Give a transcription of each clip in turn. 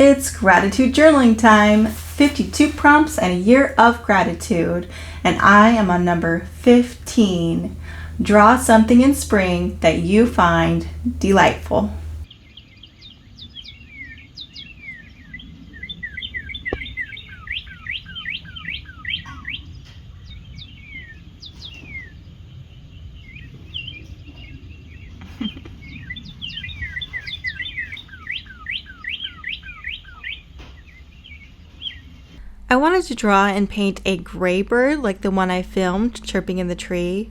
It's gratitude journaling time. 52 prompts and a year of gratitude. And I am on number 15. Draw something in spring that you find delightful. I wanted to draw and paint a gray bird like the one I filmed chirping in the tree,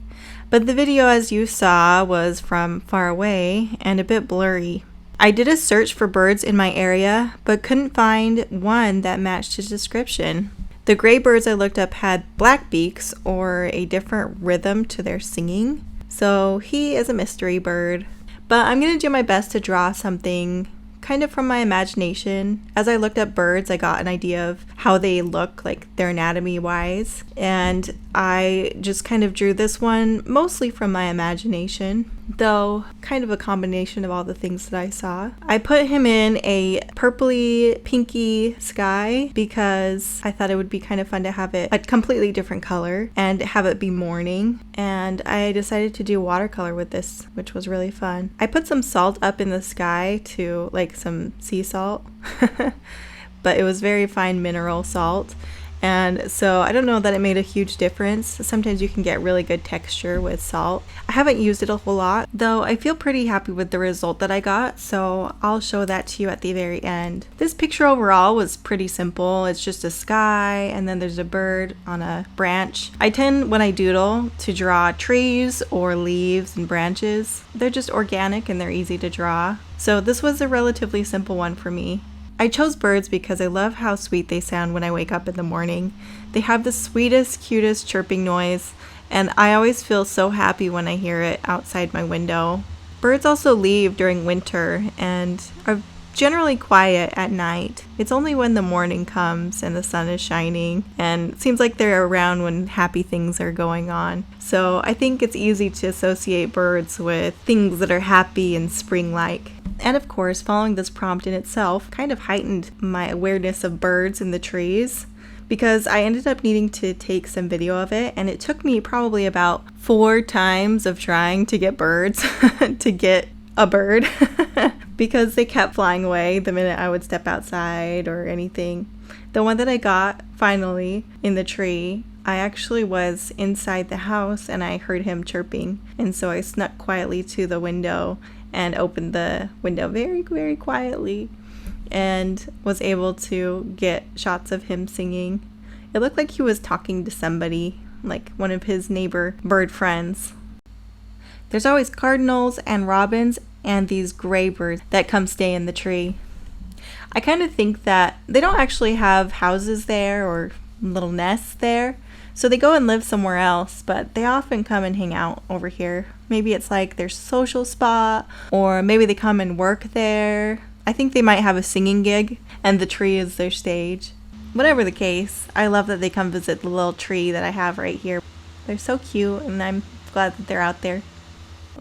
but the video, as you saw, was from far away and a bit blurry. I did a search for birds in my area, but couldn't find one that matched his description. The gray birds I looked up had black beaks or a different rhythm to their singing, so he is a mystery bird. But I'm going to do my best to draw something kind of from my imagination. As I looked up birds, I got an idea of how they look, like their anatomy wise, and I just kind of drew this one mostly from my imagination, though kind of a combination of all the things that I saw. I put him in a purpley pinky sky because I thought it would be kind of fun to have it a completely different color and have it be morning, and I decided to do watercolor with this, which was really fun. I put some salt up in the sky too, like some sea salt, but it was very fine mineral salt. And so I don't know that it made a huge difference. Sometimes you can get really good texture with salt. I haven't used it a whole lot, though I feel pretty happy with the result that I got, so I'll show that to you at the very end. This picture overall was pretty simple. It's just a sky, and then there's a bird on a branch. I tend, when I doodle, to draw trees or leaves and branches. They're just organic and they're easy to draw. So this was a relatively simple one for me. I chose birds because I love how sweet they sound when I wake up in the morning. They have the sweetest, cutest chirping noise, and I always feel so happy when I hear it outside my window. Birds also leave during winter and are generally quiet at night. It's only when the morning comes and the sun is shining, and it seems like they're around when happy things are going on. So I think it's easy to associate birds with things that are happy and spring-like. And of course, following this prompt in itself kind of heightened my awareness of birds in the trees, because I ended up needing to take some video of it, and it took me probably about 4 times of trying to get birds to get a bird because they kept flying away the minute I would step outside or anything. The one that I got finally in the tree, I actually was inside the house and I heard him chirping, and so I snuck quietly to the window and opened the window very, very quietly and was able to get shots of him singing. It looked like he was talking to somebody, like one of his neighbor bird friends. There's always cardinals and robins and these gray birds that come stay in the tree. I kind of think that they don't actually have houses there or little nests there, so they go and live somewhere else, but they often come and hang out over here. Maybe it's like their social spot, or maybe they come and work there. I think they might have a singing gig and the tree is their stage. Whatever the case, I love that they come visit the little tree that I have right here. They're so cute, and I'm glad that they're out there.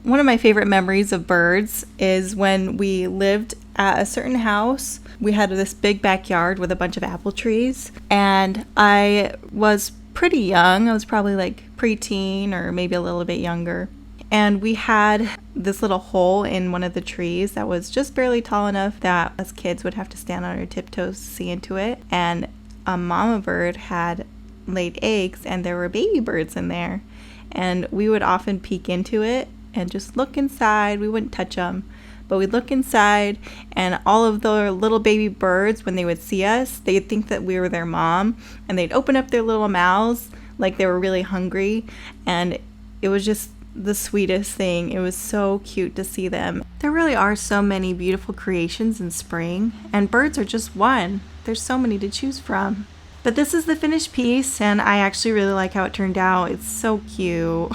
One of my favorite memories of birds is when we lived at a certain house. We had this big backyard with a bunch of apple trees, and I was pretty young. I was probably like preteen or maybe a little bit younger. And we had this little hole in one of the trees that was just barely tall enough that us kids would have to stand on our tiptoes to see into it. And a mama bird had laid eggs, and there were baby birds in there. And we would often peek into it and just look inside. We wouldn't touch them, but we'd look inside, and all of the little baby birds, when they would see us, they'd think that we were their mom, and they'd open up their little mouths like they were really hungry, and it was just the sweetest thing. It was so cute to see them. There really are so many beautiful creations in spring, and birds are just one. There's so many to choose from. But this is the finished piece, and I actually really like how it turned out. It's so cute.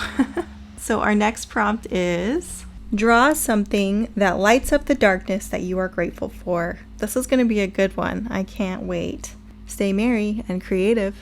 So our next prompt is: draw something that lights up the darkness that you are grateful for. This is going to be a good one. I can't wait. Stay merry and creative.